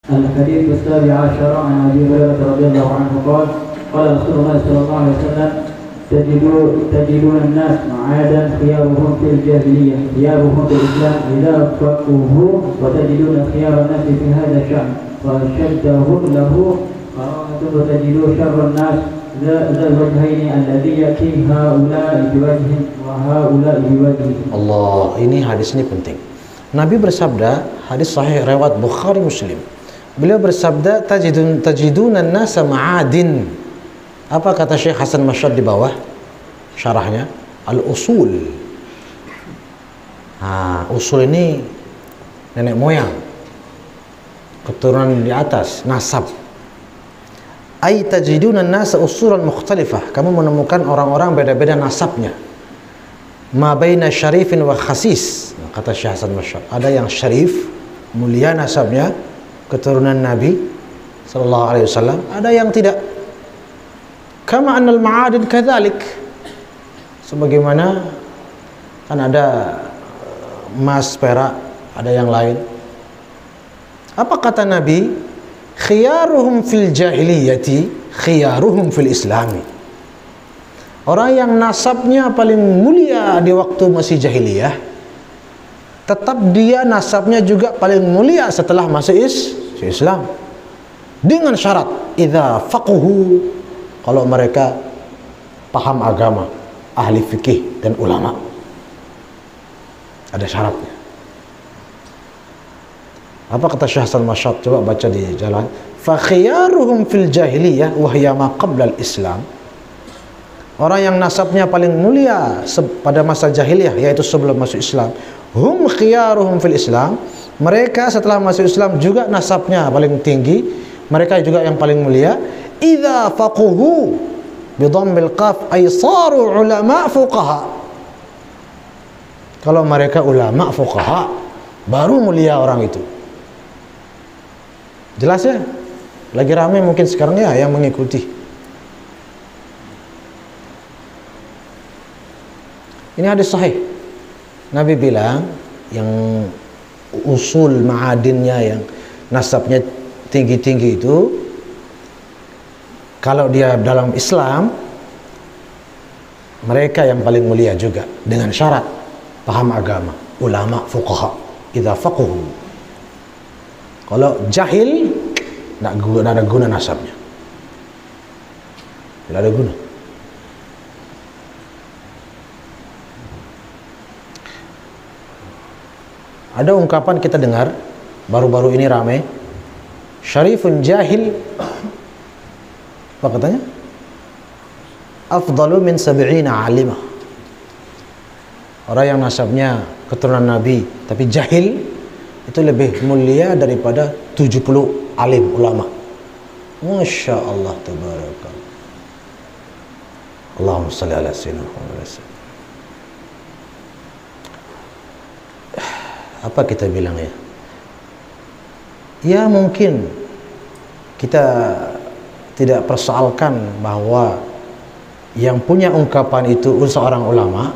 الحديث السابع عشر عن أبي هريرة رضي الله عنه قال قال رسول الله صلى الله عليه وسلم تجدون الناس معادا خيارهم في الجاهلية خيارهم في الإسلام إذا فقهوا وتجدون خيار الناس في هذا الشأن وشدهم له قراءة وتجدون شر الناس ذا الوجهين الذي يأتي هؤلاء بوجه وهؤلاء بوجه. Allah, ini hadis ini penting. Nabi bersabda, hadis sahih riwayat Bukhari Muslim. Beliau bersabda, tajidun an-nasa ma'adin. Apa kata Syekh Hasan Masyad di bawah syarahnya? Al-usul. Usul ini nenek moyang, keturunan di atas, nasab. Ay tajidun an-nasa usulan mukhtalifah. Kamu menemukan orang-orang beda-beda nasabnya. Ma baina syarifin wa khasis. Kata Syekh Hasan Masyad, ada yang syarif, mulia nasabnya, keturunan Nabi sallallahu alaihi wasallam, ada yang tidak. Kama annal ma'adin kadzalik. Sebagaimana kan ada emas, perak, ada yang lain. Apa kata Nabi? Khiyaruhum fil jahiliyati, khiyaruhum fil islami. Orang yang nasabnya paling mulia di waktu masih jahiliyah, tetap dia nasabnya juga paling mulia setelah masuk Islam. Dengan syarat idza faqahu, kalau mereka paham agama, ahli fikih dan ulama. Ada syaratnya. Apa kata Syekh Hasan Masyad? Coba baca di jalan. Fa khiyaruhum fil jahiliyah wa hiya ma qabla al-islam. Orang yang nasabnya paling mulia pada masa jahiliyah, yaitu sebelum masuk Islam, hum khiyaruhum fil Islam. Mereka setelah masuk Islam juga nasabnya paling tinggi, mereka juga yang paling mulia. Idza faquhu bi dhammil qaf ay saru ulama fuqaha. Kalau mereka ulama fuqaha, baru mulia orang itu. Jelas ya? Lagi ramai mungkin sekarang ya yang mengikuti. Ini hadis sahih. Nabi bilang yang usul ma'adinnya, yang nasabnya tinggi-tinggi itu, kalau dia dalam Islam, mereka yang paling mulia juga, dengan syarat paham agama, ulama, fuqaha, idza faqahu. Kalau jahil, tidak ada guna nasabnya, tidak ada guna. Ada ungkapan kita dengar baru-baru ini ramai, syarifun jahil, apa katanya? Afdalu min sab'ina alimah. Orang yang nasabnya keturunan Nabi tapi jahil itu lebih mulia daripada 70 alim ulama. Masya Allah, tabarakallah. Allahumma salli ala sayyidina Muhammad. Apa kita bilang ya? Ya mungkin kita tidak persoalkan bahwa yang punya ungkapan itu seorang ulama,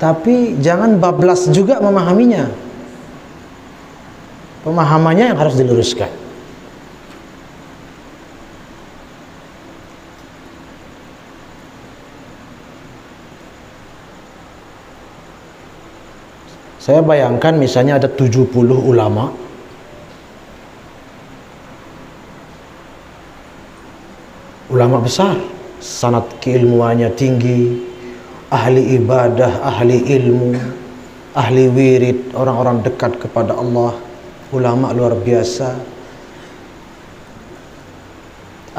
tapi jangan bablas juga memahaminya. Pemahamannya yang harus diluruskan. Saya bayangkan misalnya ada 70 ulama, ulama besar, sanad keilmuannya tinggi, ahli ibadah, ahli ilmu, ahli wirid, orang-orang dekat kepada Allah, ulama luar biasa,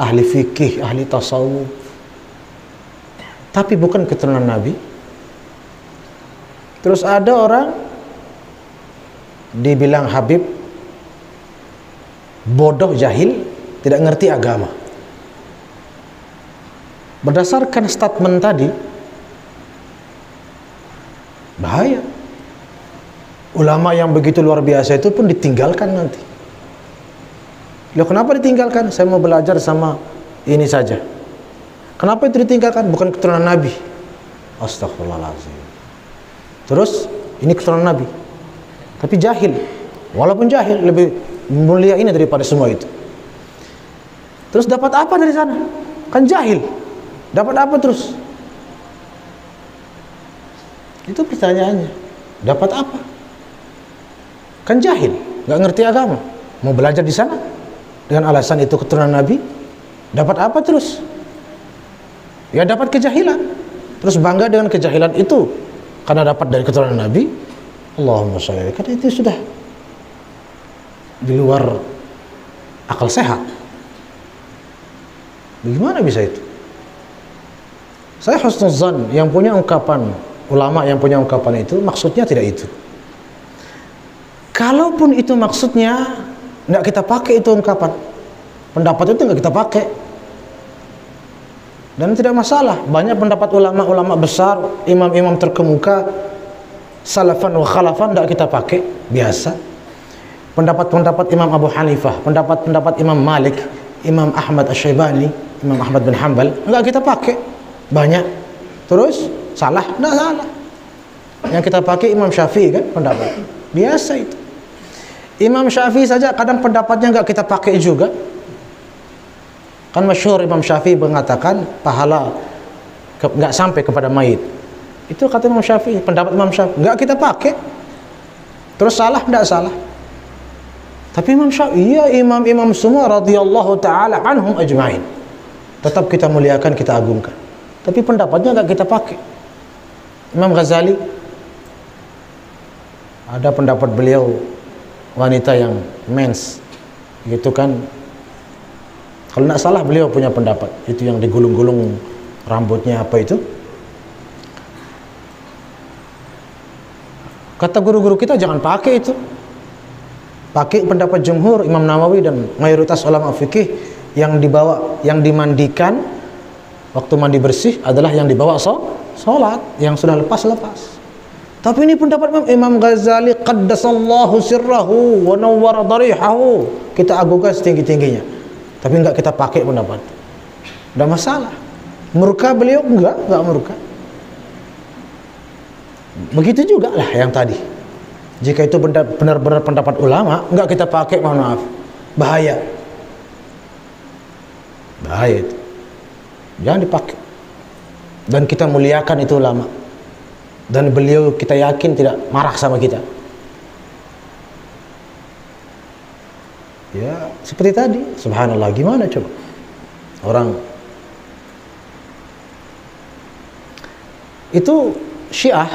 ahli fikih, ahli tasawuf, tapi bukan keturunan Nabi. Terus ada orang dibilang Habib, bodoh, jahil, tidak ngerti agama. Berdasarkan statement tadi, bahaya. Ulama yang begitu luar biasa itu pun ditinggalkan nanti. Loh, kenapa ditinggalkan? Saya mau belajar sama ini saja. Kenapa itu ditinggalkan? Bukan keturunan Nabi. Astagfirullahaladzim. Terus ini keturunan Nabi, tapi jahil. Walaupun jahil, lebih mulia ini daripada semua itu. Terus dapat apa dari sana? Kan jahil. Dapat apa terus? Itu pertanyaannya. Dapat apa? Kan jahil, nggak ngerti agama. Mau belajar di sana dengan alasan itu keturunan Nabi, dapat apa terus? Ya dapat kejahilan. Terus bangga dengan kejahilan itu karena dapat dari keturunan Nabi. Allahumma sholli. Karena itu sudah di luar akal sehat. Bagaimana bisa itu? Saya husnuzan yang punya ungkapan, ulama yang punya ungkapan itu maksudnya tidak itu. Kalaupun itu maksudnya, nggak kita pakai itu ungkapan. Pendapat itu nggak kita pakai. Dan tidak masalah. Banyak pendapat ulama-ulama besar, imam-imam terkemuka, salafan wa khalafan, nggak kita pakai. Biasa. Pendapat-pendapat Imam Abu Hanifah, pendapat-pendapat Imam Malik, Imam Ahmad Asy-Syaibani, Imam Ahmad bin Hanbal, nggak kita pakai. Banyak. Terus salah? Nggak salah. Yang kita pakai Imam Syafi'i kan pendapat. Biasa itu. Imam Syafi'i saja kadang pendapatnya nggak kita pakai juga. Kan masyhur Imam Syafi'i mengatakan pahala nggak sampai kepada mayit. Itu kata Imam Syafi'i, pendapat Imam Syafi'i. Nggak kita pakai. Terus salah? Nggak salah. Tapi Imam Syafi'i, ya imam-imam semua radhiyallahu ta'ala anhum ajma'in. Tetap kita muliakan, kita agungkan. Tapi pendapatnya nggak kita pakai. Imam Ghazali, ada pendapat beliau wanita yang mens, gitu kan. Kalau nggak salah beliau punya pendapat itu yang digulung-gulung rambutnya apa itu. Kata guru-guru kita jangan pakai itu. Pakai pendapat jumhur Imam Nawawi dan mayoritas ulama fikih yang dibawa, yang dimandikan waktu mandi bersih adalah yang dibawa sholat, yang sudah lepas-lepas. Tapi ini pendapat Imam Ghazali qaddasallahu sirrahu wa nawwara darihahu. Kita agungkan setinggi-tingginya. Tapi enggak kita pakai pendapat. Enggak masalah. Murka beliau enggak murka. Begitu juga lah yang tadi. Jika itu benar-benar pendapat ulama, enggak kita pakai, mohon maaf. Bahaya. Bahaya itu. Jangan dipakai. Dan kita muliakan itu ulama. Dan beliau kita yakin tidak marah sama kita. Ya, seperti tadi. Subhanallah, gimana coba? Orang itu Syiah.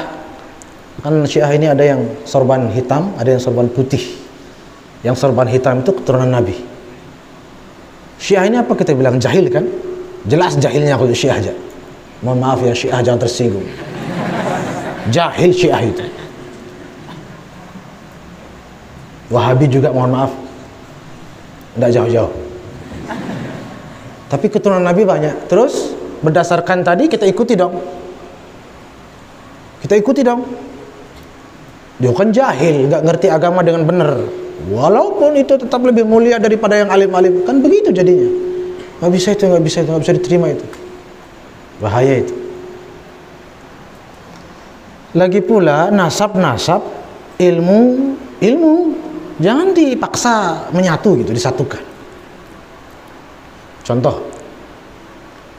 Kan Syiah ini ada yang sorban hitam, ada yang sorban putih. Yang sorban hitam itu keturunan Nabi. Syiah ini apa kita bilang? Jahil kan? Jelas jahilnya kalau Syiah aja. Mohon maaf ya Syiah, jangan tersinggung. Jahil Syiah itu. Wahabi juga mohon maaf, tidak jauh-jauh. Tapi keturunan Nabi banyak. Terus berdasarkan tadi kita ikuti dong. Kita ikuti dong. Dia kan jahil, nggak ngerti agama dengan benar. Walaupun itu tetap lebih mulia daripada yang alim-alim. Kan begitu jadinya. Nggak bisa itu, nggak bisa itu, nggak bisa diterima itu. Bahaya itu. Lagi pula nasab-nasab, ilmu jangan dipaksa menyatu gitu, disatukan. Contoh,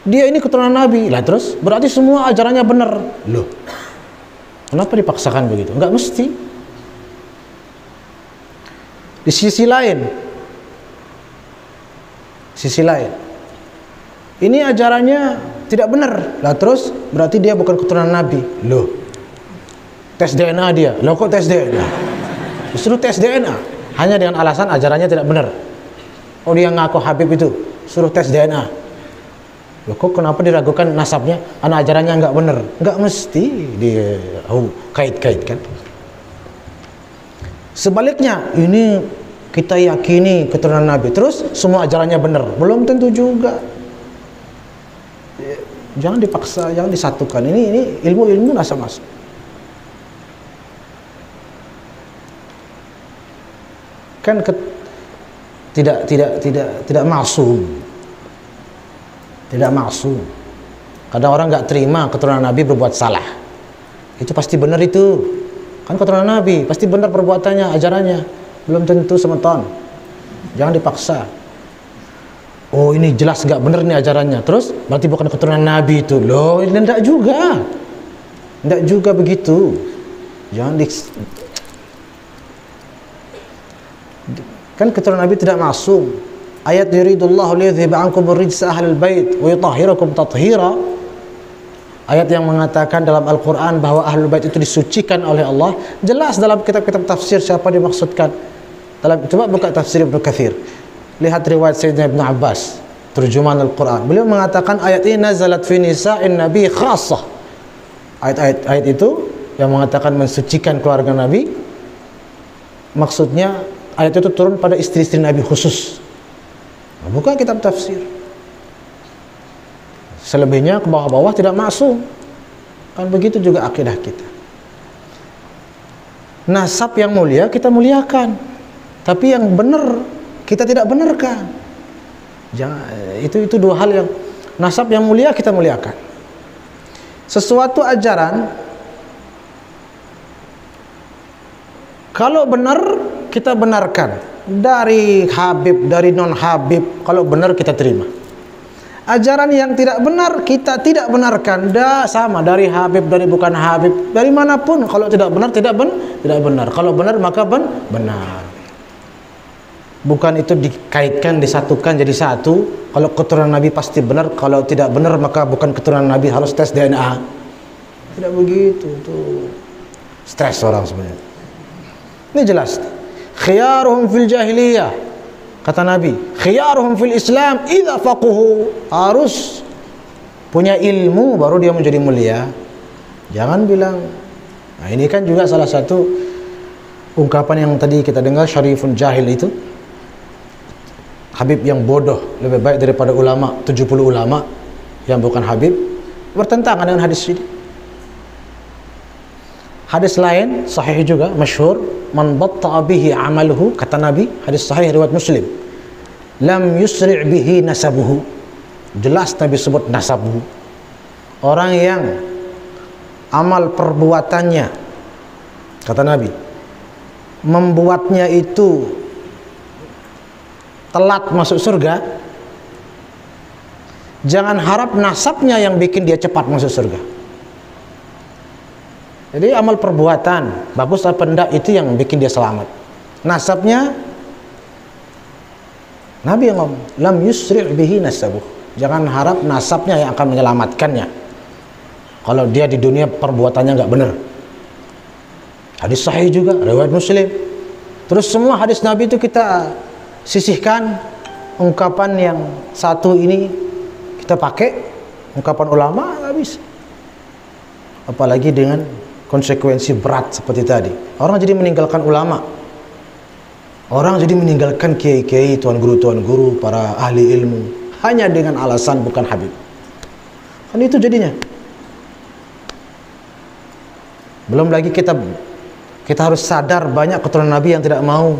dia ini keturunan Nabi, lah terus berarti semua ajarannya benar. Loh, kenapa dipaksakan begitu? Enggak mesti. Di sisi lain, ini ajarannya tidak benar, lah terus berarti dia bukan keturunan Nabi. Loh, tes DNA dia. Loh kok tes DNA? Disuruh tes DNA hanya dengan alasan ajarannya tidak benar. Oh dia ngaku Habib itu, suruh tes DNA. Loh kok kenapa diragukan nasabnya? Anak ajarannya nggak benar. Nggak mesti dia kait-kaitkan. Sebaliknya, ini kita yakini keturunan Nabi, terus semua ajarannya benar. Belum tentu juga. Jangan dipaksa, jangan disatukan. Ini ilmu nasab-nasab. Kan tidak maksum. Tidak maksum. Kadang orang nggak terima keturunan Nabi berbuat salah. Itu pasti benar itu. Kan keturunan Nabi pasti benar perbuatannya, ajarannya. Belum tentu semeton. Jangan dipaksa. Oh ini jelas nggak bener nih ajarannya, terus berarti bukan keturunan Nabi itu. Loh, ini enggak juga. Enggak juga begitu. Jangan kan keturunan Nabi tidak masuk. Ayat yuridullahu liyudhhiba ankum ar-rijsa ahlal bait wa yutahhirakum tathira. Ayat yang mengatakan dalam Al-Quran bahwa ahlul bait itu disucikan oleh Allah, jelas dalam kitab-kitab tafsir siapa dimaksudkan. Coba buka tafsir Ibnu Katsir. Lihat riwayat Sayyidina Ibnu Abbas, terjemahan Al-Quran. Beliau mengatakan ayat ini nazalat fi nisa'in Nabi khassah. Ayat itu yang mengatakan mensucikan keluarga Nabi, maksudnya ayat itu turun pada istri-istri Nabi khusus. Nah, buka kitab tafsir. Selebihnya ke bawah-bawah tidak masuk. Kan begitu juga akidah kita. Nasab yang mulia kita muliakan, tapi yang benar kita tidak benarkan. Jangan, itu dua hal yang nasab yang mulia kita muliakan. Sesuatu ajaran kalau benar kita benarkan, dari Habib, dari non Habib, kalau benar kita terima. Ajaran yang tidak benar kita tidak benarkan. Sama dari Habib, dari bukan Habib, dari manapun, kalau tidak benar tidak benar. Kalau benar maka benar. Bukan itu dikaitkan, disatukan jadi satu. Kalau keturunan Nabi pasti benar, kalau tidak benar maka bukan keturunan Nabi, harus tes DNA. Tidak begitu, tuh stres orang sebenarnya. Ini jelas. Khiyaruhum fil jahiliyah, kata Nabi, khiyaruhum fil Islam idza faquhu. Harus punya ilmu baru dia menjadi mulia. Jangan bilang. Nah, ini kan juga salah satu ungkapan yang tadi kita dengar, syarifun jahil itu. Habib yang bodoh lebih baik daripada ulama 70 ulama yang bukan Habib, bertentangan dengan hadis ini. Hadis lain sahih juga, masyhur, man batta'a bihi amaluhu, kata Nabi, hadis sahih riwayat Muslim, lam yusri' bihi nasabuhu. Jelas Nabi sebut nasabuhu. Orang yang amal perbuatannya, kata Nabi, membuatnya itu telat masuk surga, jangan harap nasabnya yang bikin dia cepat masuk surga. Jadi amal perbuatan bagus apa enggak itu yang bikin dia selamat. Nasabnya Nabi yang ngomong, lam yusri' bihi nasabuh. Jangan harap nasabnya yang akan menyelamatkannya kalau dia di dunia perbuatannya nggak benar. Hadis sahih juga riwayat Muslim. Terus semua hadis Nabi itu kita sisihkan, ungkapan yang satu ini kita pakai, ungkapan ulama nggak bisa. Apalagi dengan konsekuensi berat seperti tadi. Orang jadi meninggalkan ulama, orang jadi meninggalkan kiai-kiai, tuan guru, para ahli ilmu, hanya dengan alasan bukan Habib. Kan itu jadinya. Belum lagi kita harus sadar banyak keturunan Nabi yang tidak mau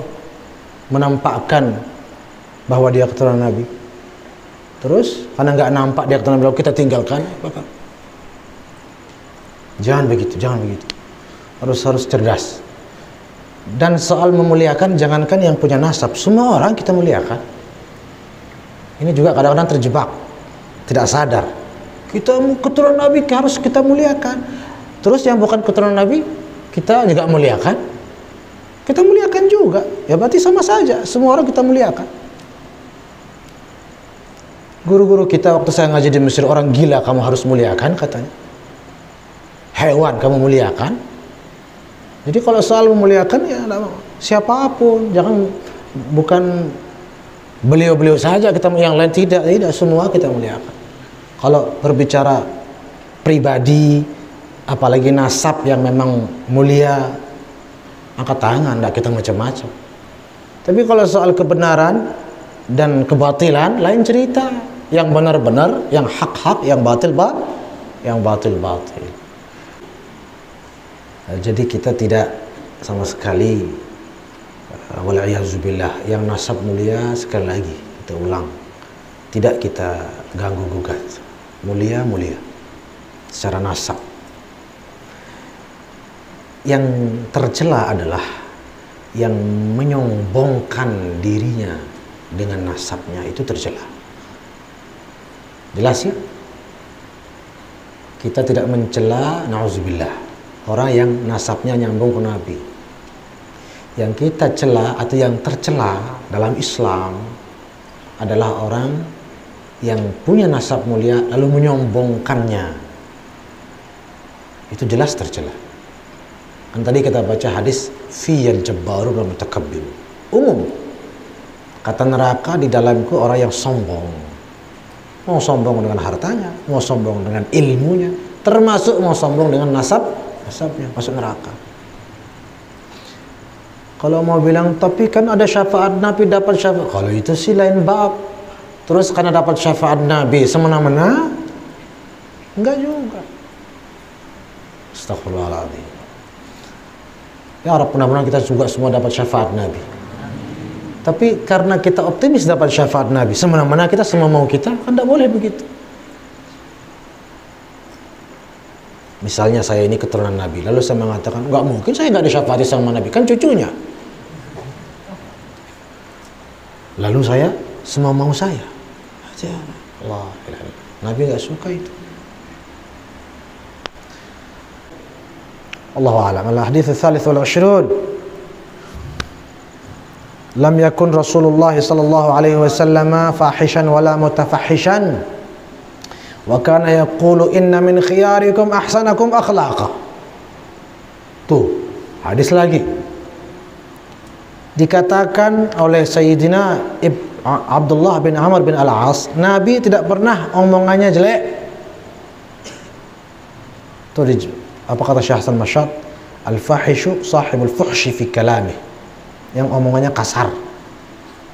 menampakkan bahwa dia keturunan Nabi. Terus karena nggak nampak dia keturunan Nabi, kita tinggalkan. Jangan begitu. Harus cerdas. Dan soal memuliakan, jangankan yang punya nasab, semua orang kita muliakan. Ini juga kadang-kadang terjebak, tidak sadar. Kita keturunan Nabi harus kita muliakan. Terus yang bukan keturunan Nabi kita juga muliakan. Kita muliakan juga. Ya berarti sama saja, semua orang kita muliakan. Guru-guru kita waktu saya ngaji di Mesir, orang gila kamu harus muliakan katanya. Hewan kamu muliakan. Jadi kalau soal memuliakan ya siapapun, jangan bukan beliau-beliau saja kita, yang lain tidak semua kita muliakan. Kalau berbicara pribadi, apalagi nasab yang memang mulia, angkat tangan, tidak kita macam-macam. Tapi kalau soal kebenaran dan kebatilan lain cerita. Yang benar-benar, yang hak-hak, yang batil-batil. Jadi kita tidak sama sekali, wal'iyazubillah, yang nasab mulia, sekali lagi kita ulang, tidak kita ganggu gugat. Mulia secara nasab. Yang tercela adalah yang menyombongkan dirinya dengan nasabnya itu tercela. Jelas ya? Kita tidak mencela, na'udzubillah, orang yang nasabnya nyambung ke Nabi. Yang kita cela atau yang tercela dalam Islam adalah orang yang punya nasab mulia lalu menyombongkannya. Itu jelas tercela. Kan tadi kita baca hadis fiyal jabbaru wal mutakabbir. Umum. Kata neraka di dalamku orang yang sombong. Mau sombong dengan hartanya, mau sombong dengan ilmunya, termasuk mau sombong dengan nasabnya masuk neraka. Kalau mau bilang tapi kan ada syafaat Nabi, dapat syafaat, kalau itu sih lain bab. Terus karena dapat syafaat Nabi semena-mena, enggak juga. Astagfirullahaladzim. Ya Rabb, mudah-mudahan kita juga semua dapat syafaat Nabi. Tapi karena kita optimis dapat syafaat Nabi, semena-mena kita semua mau kita, kan tidak boleh begitu. Misalnya saya ini keturunan Nabi, lalu saya mengatakan, nggak mungkin saya nggak disyafaati sama Nabi, kan cucunya. Lalu saya semua mau saya. Allah, Nabi nggak suka itu. Allahu a'lam. Al-hadits ats-tsalits wal 'ishrun. Lam yakun Rasulullah sallallahu alaihi wasallam fahishan wala mutafahishan. Wa kana yaqulu inna min khiyarikum ahsanakum akhlaqa. Tuh, hadis lagi. Dikatakan oleh Sayyidina Abdullah bin Amr bin Al-As, Nabi tidak pernah omongannya jelek. Tuh, apa kata Syekh Hasan Masyad? Al-fahishu sahibul fuhshi fi kalamih. Yang omongannya kasar,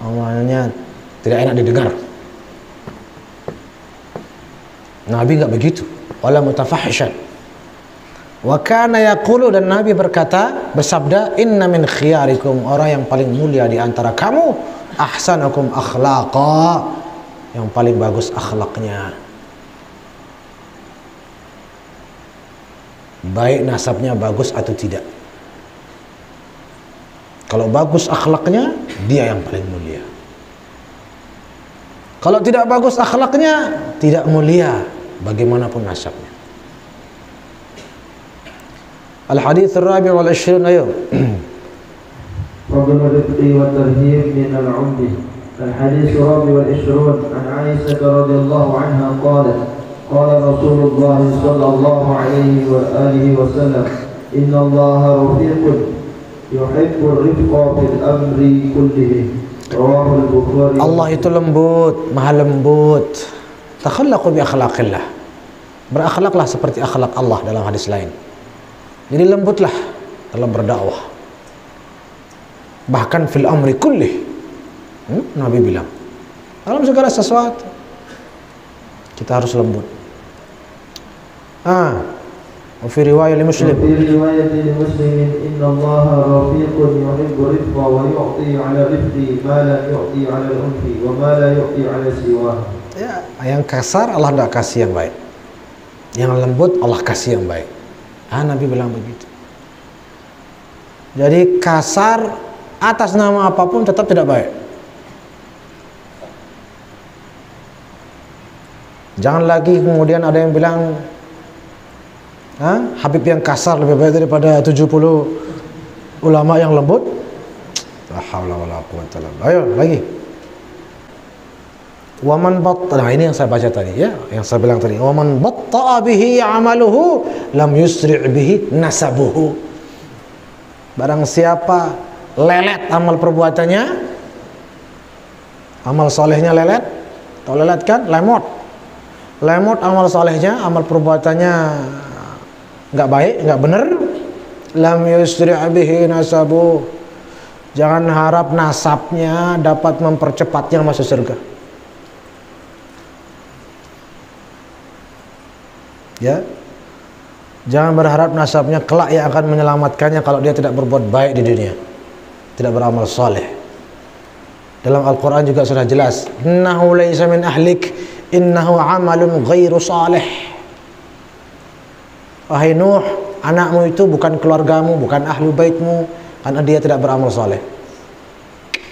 omongannya tidak enak didengar. Nabi enggak begitu. Wala mutafahishan. Wa kana yaqulu, dan Nabi berkata, bersabda, inna min khiyarikum, orang yang paling mulia di antara kamu, ahsanakum akhlaqa, yang paling bagus akhlaknya. Baik nasabnya bagus atau tidak. Kalau bagus akhlaknya, dia yang paling mulia. Kalau tidak bagus akhlaknya, tidak mulia bagaimanapun nasabnya. Al-hadits ar-rabi' wal 'ishrun, ayo. Fadl al-rifqi wa tarhib min al-'umdi. Al-hadits ar-rabi' wal 'ishrun an Aisyah radhiyallahu anha qalat qala Rasulullah sallallahu alaihi wa alihi wasallam inna Allaha rafiqun yuhibbur rifqa fil amri kullihi. Rawahul Bukhari. Allah itu lembut, maha lembut. Takhallaqu bi akhlaqillah. Berakhlaklah seperti akhlak Allah dalam hadis lain. Jadi lembutlah dalam berdakwah. Bahkan fil amri kullih. Nabi bilang, dalam segala sesuatu kita harus lembut. وفي رواية لمسلم إن الله رفيق يحب الرفق ويعطي على الرفق ما لا يعطي على العنف وما لا يعطي على سواه. Ya, yang kasar Allah tidak kasih yang baik. Yang lembut Allah kasih yang baik. Nabi bilang begitu. Jadi kasar atas nama apapun tetap tidak baik. Jangan lagi kemudian ada yang bilang Habib yang kasar lebih baik daripada 70 ulama yang lembut. La haula wala quwwata illa billah. Ayo lagi. Wa man batta, nah ini yang saya baca tadi ya, yang saya bilang tadi. Wa man batta bihi amaluhu lam yusri' bihi nasabuhu. Barang siapa lelet amal perbuatannya, amal solehnya lelet, atau lelet kan, lemot amal solehnya, amal perbuatannya nggak baik, nggak benar, lam yusri' bihi nasabu, jangan harap nasabnya dapat mempercepatnya masuk surga. Ya, jangan berharap nasabnya kelak yang akan menyelamatkannya kalau dia tidak berbuat baik di dunia, tidak beramal saleh. Dalam Al-Quran juga sudah jelas, innahu laysa min ahlik, innahu amalun ghairu salih. Wahai Nuh, anakmu itu bukan keluargamu, bukan ahlu baitmu, karena dia tidak beramal saleh.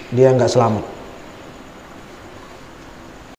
Dia enggak selamat.